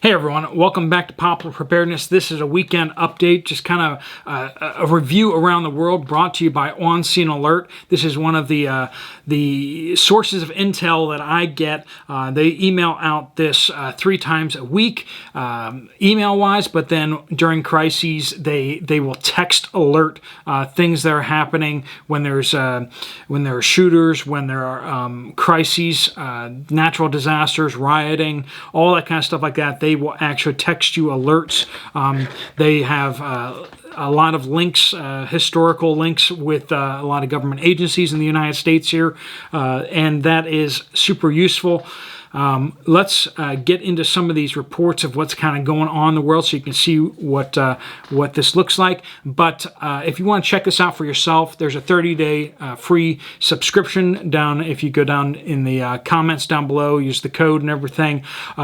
Hey everyone, welcome back to Poplar Preparedness. This is a weekend update, just kind of a review around the world brought to you by OnScene Alert. This is one of the sources of intel that I get. They email out this 3 times a week, email-wise, but then during crises, they will text alert things that are happening when there are shooters, when there are crises, natural disasters, rioting, all that kind of stuff like that. They will actually text you alerts. They have a lot of links, historical links with a lot of government agencies in the United States here, and that is super useful. Let's get into some of these reports of what's kind of going on in the world so you can see what this looks like. But if you want to check this out for yourself, there's a 30-day free subscription down. If you go down in the comments down below, use the code and everything,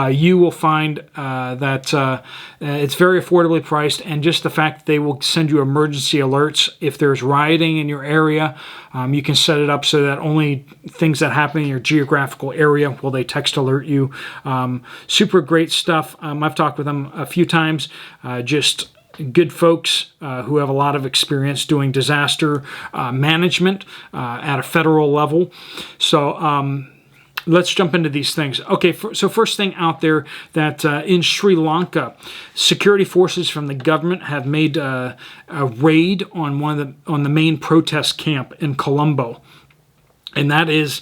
you will find that it's very affordably priced, and just the fact that they will send you emergency alerts if there's rioting in your area. You can set it up so that only things that happen in your geographical area will they text alert you. Super great stuff. I've talked with them a few times. Just good folks who have a lot of experience doing disaster management at a federal level. So let's jump into these things. Okay, so first thing out there, that in Sri Lanka, security forces from the government have made a raid on the main protest camp in Colombo. And that is,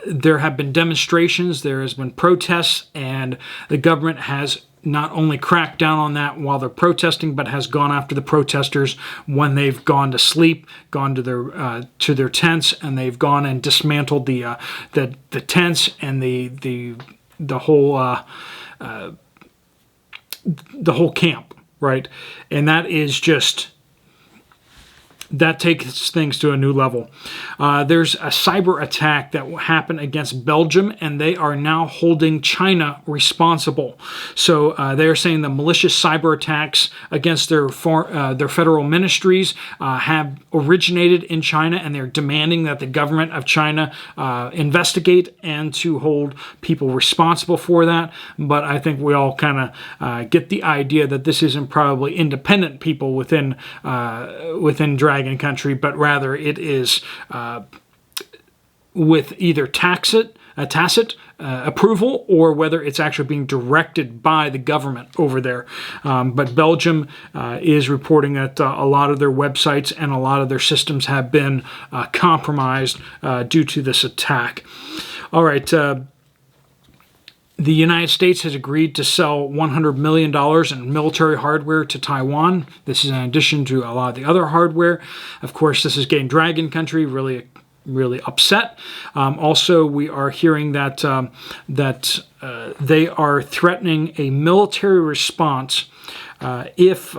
there have been demonstrations, there has been protests, and the government has not only cracked down on that while they're protesting, but has gone after the protesters when they've gone to sleep, gone to their tents, and they've gone and dismantled the tents and the whole camp, right? And that is just, that takes things to a new level. There's a cyber attack that happened against Belgium, and they are now holding China responsible. So they're saying the malicious cyber attacks against their federal ministries have originated in China, and they're demanding that the government of China investigate and to hold people responsible for that. But I think we all kind of get the idea that this isn't probably independent people within Dragon Country, but rather it is with either tacit approval, or whether it's actually being directed by the government over there. But Belgium is reporting that a lot of their websites and a lot of their systems have been compromised due to this attack. All right. The United States has agreed to sell $100 million in military hardware to Taiwan. This is in addition to a lot of the other hardware. Of course, this is getting Dragon Country really upset. Also, we are hearing that they are threatening a military response if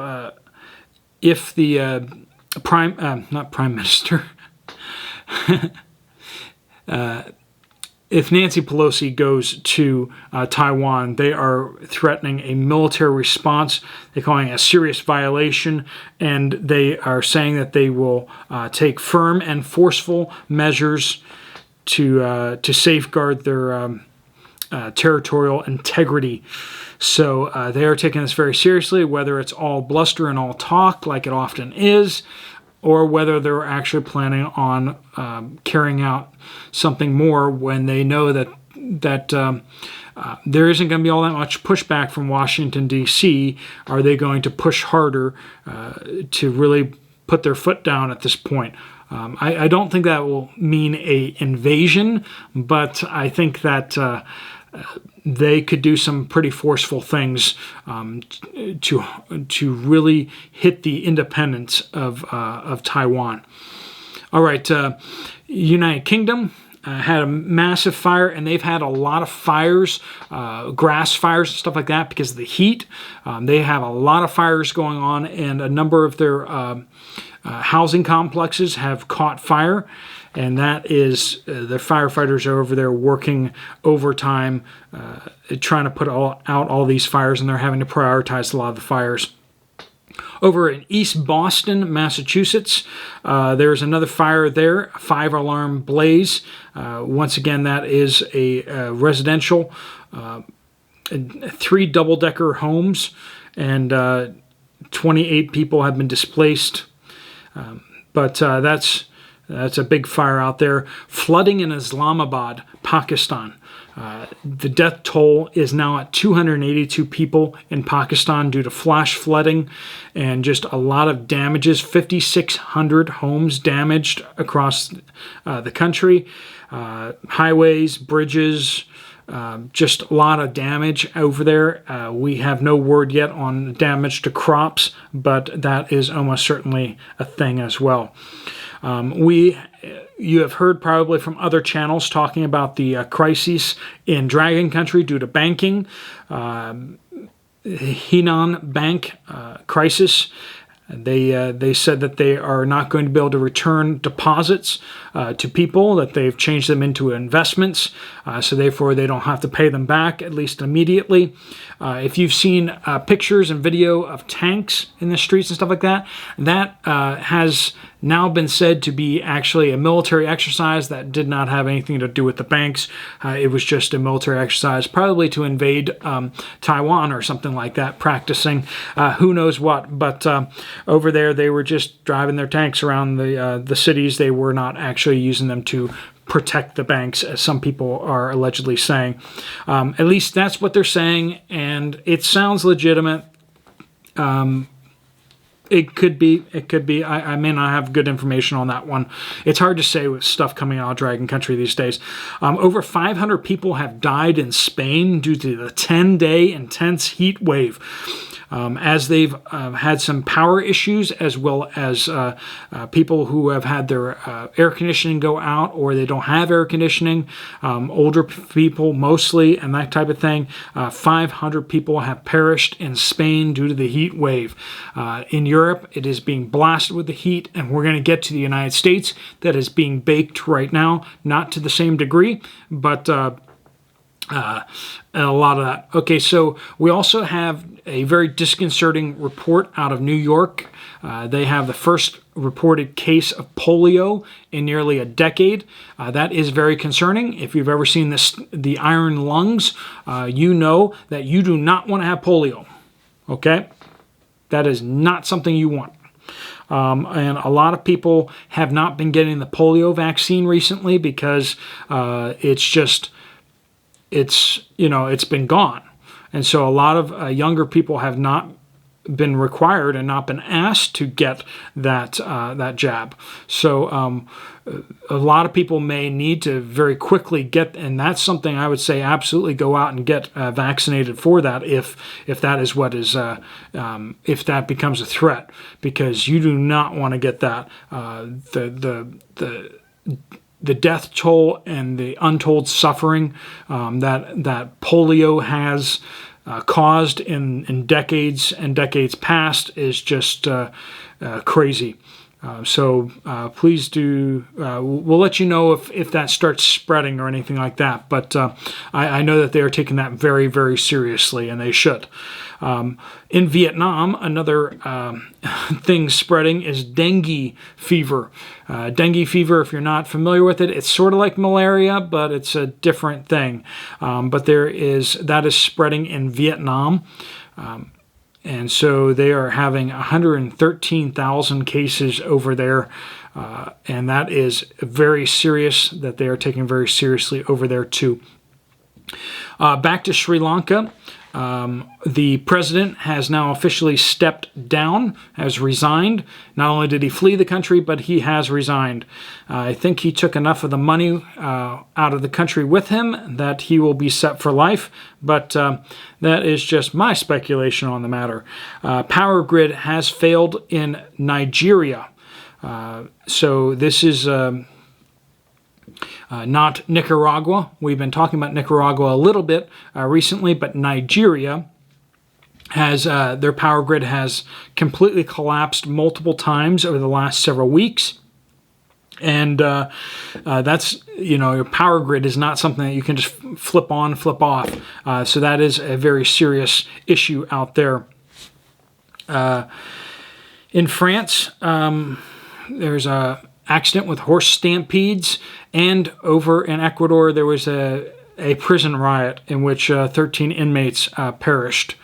the not Prime Minister. If Nancy Pelosi goes to Taiwan, they are threatening a military response. They're calling it a serious violation, and they are saying that they will take firm and forceful measures to safeguard their territorial integrity. So they are taking this very seriously, whether it's all bluster and all talk like it often is, or whether they're actually planning on carrying out something more when they know that there isn't going to be all that much pushback from Washington, D.C. Are they going to push harder to really put their foot down at this point? I don't think that will mean an invasion, but I think that they could do some pretty forceful things to really hit the independence of Taiwan. All right, United Kingdom had a massive fire, and they've had a lot of fires, grass fires and stuff like that because of the heat. They have a lot of fires going on, and a number of their housing complexes have caught fire. And that is, the firefighters are over there working overtime, trying to put out all these fires, and they're having to prioritize a lot of the fires. Over in East Boston, Massachusetts, there's another fire there, a 5-alarm blaze. Once again, that is a residential 3 double-decker homes, and 28 people have been displaced. But that's a big fire out there. Flooding in Islamabad, Pakistan. The death toll is now at 282 people in Pakistan due to flash flooding and just a lot of damages. 5,600 homes damaged across the country. Highways, bridges, just a lot of damage over there. We have no word yet on damage to crops, but that is almost certainly a thing as well. You have heard probably from other channels talking about the crises in Dragon Country due to banking. Henan Bank crisis. They said that they are not going to be able to return deposits to people, that they've changed them into investments, so therefore they don't have to pay them back, at least immediately. If you've seen pictures and video of tanks in the streets and stuff like that, that has now been said to be actually a military exercise that did not have anything to do with the banks. It was just a military exercise, probably to invade Taiwan or something like that, practicing who knows what. But over there, they were just driving their tanks around the cities. They were not actually using them to protect the banks, as some people are allegedly saying. At least that's what they're saying, and it sounds legitimate. It could be. I may not have good information on that one. It's hard to say with stuff coming out of Dragon Country these days. Over 500 people have died in Spain due to the 10-day intense heat wave. As they've had some power issues, as well as people who have had their air conditioning go out, or they don't have air conditioning, older people mostly, and that type of thing. 500 people have perished in Spain due to the heat wave. In Europe, it is being blasted with the heat, and we're going to get to the United States that is being baked right now, not to the same degree, but a lot of that. Okay, so we also have a very disconcerting report out of New York. They have the first reported case of polio in nearly a decade. That is very concerning. If you've ever seen the iron lungs, you know that you do not want to have polio. Okay? That is not something you want. And a lot of people have not been getting the polio vaccine recently because it's been gone. And so a lot of younger people have not been required and not been asked to get that jab. So a lot of people may need to very quickly get, and that's something I would say absolutely go out and get vaccinated for that if that is what is if that becomes a threat, because you do not want to get that. The death toll and the untold suffering that polio has caused in decades and decades past is just crazy. So please do, we'll let you know if that starts spreading or anything like that. But I know that they are taking that very, very seriously, and they should. In Vietnam, another thing spreading is dengue fever. Dengue fever, if you're not familiar with it, it's sort of like malaria, but it's a different thing. But that is spreading in Vietnam. And so they are having 113,000 cases over there, and that is very serious, that they are taking very seriously over there too. Back to Sri Lanka. The president has now officially stepped down, has resigned. Not only did he flee the country, but he has resigned. I think he took enough of the money out of the country with him that he will be set for life, but that is just my speculation on the matter. Power grid has failed in Nigeria. So this is not Nicaragua. We've been talking about Nicaragua a little bit recently, but Nigeria has their power grid has completely collapsed multiple times over the last several weeks. And that's, your power grid is not something that you can just flip on, flip off. So that is a very serious issue out there. In France, there's a accident with horse stampedes, and over in Ecuador there was a a prison riot in which 13 inmates perished.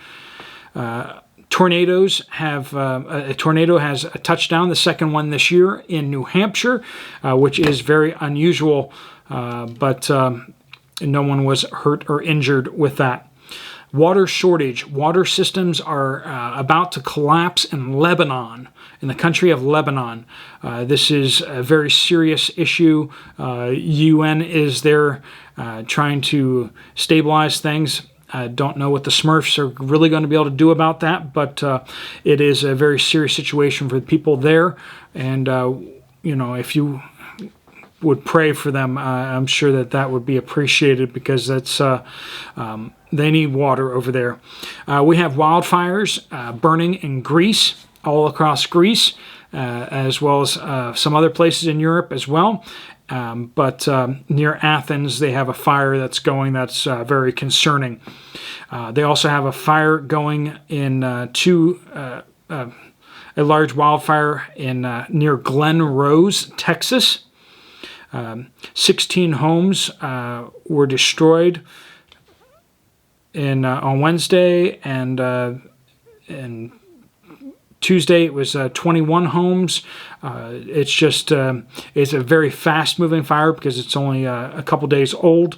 Tornadoes have a tornado has a touchdown, the second one this year in New Hampshire, which is very unusual, but no one was hurt or injured with that. Water shortage. Water systems are about to collapse in Lebanon, in the country of Lebanon. This is a very serious issue. UN is there trying to stabilize things. I don't know what the Smurfs are really going to be able to do about that, but it is a very serious situation for the people there. And, if you would pray for them, I'm sure that would be appreciated, because that's they need water over there. We have wildfires burning in Greece, all across Greece, as well as some other places in Europe as well. But near Athens, they have a fire that's going that's very concerning. They also have a fire going in a large wildfire in near Glen Rose, Texas. 16 homes were destroyed on Wednesday, and Tuesday it was 21 homes. It's a very fast-moving fire because it's only a couple days old,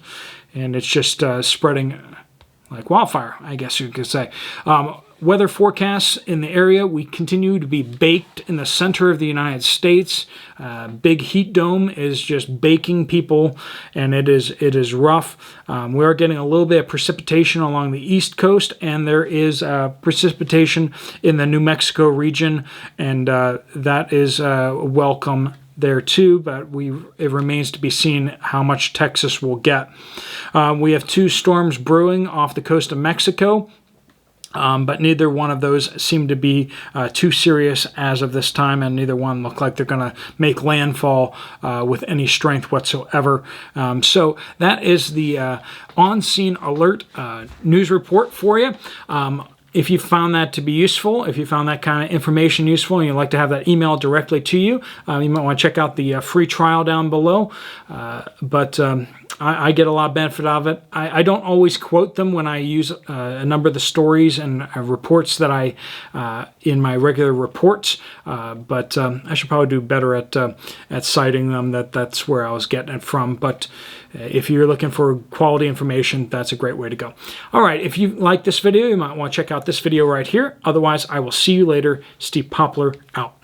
and it's just spreading like wildfire, I guess you could say. Weather forecasts in the area, we continue to be baked in the center of the United States. Big heat dome is just baking people, and it is rough. We are getting a little bit of precipitation along the East Coast, and there is precipitation in the New Mexico region, and that is welcome there too, but it remains to be seen how much Texas will get. We have 2 storms brewing off the coast of Mexico. But neither one of those seem to be too serious as of this time, and neither one look like they're going to make landfall with any strength whatsoever. So that is the OnScene alert news report for you. If you found that to be useful, if you found that kind of information useful, and you'd like to have that emailed directly to you, you might want to check out the free trial down below. But I get a lot of benefit out of it. I don't always quote them when I use a number of the stories and reports that I in my regular reports, but I should probably do better at citing them. That's where I was getting it from. But if you're looking for quality information, that's a great way to go. All right, if you like this video, you might want to check out this video right here. Otherwise, I will see you later. Steve Poplar out.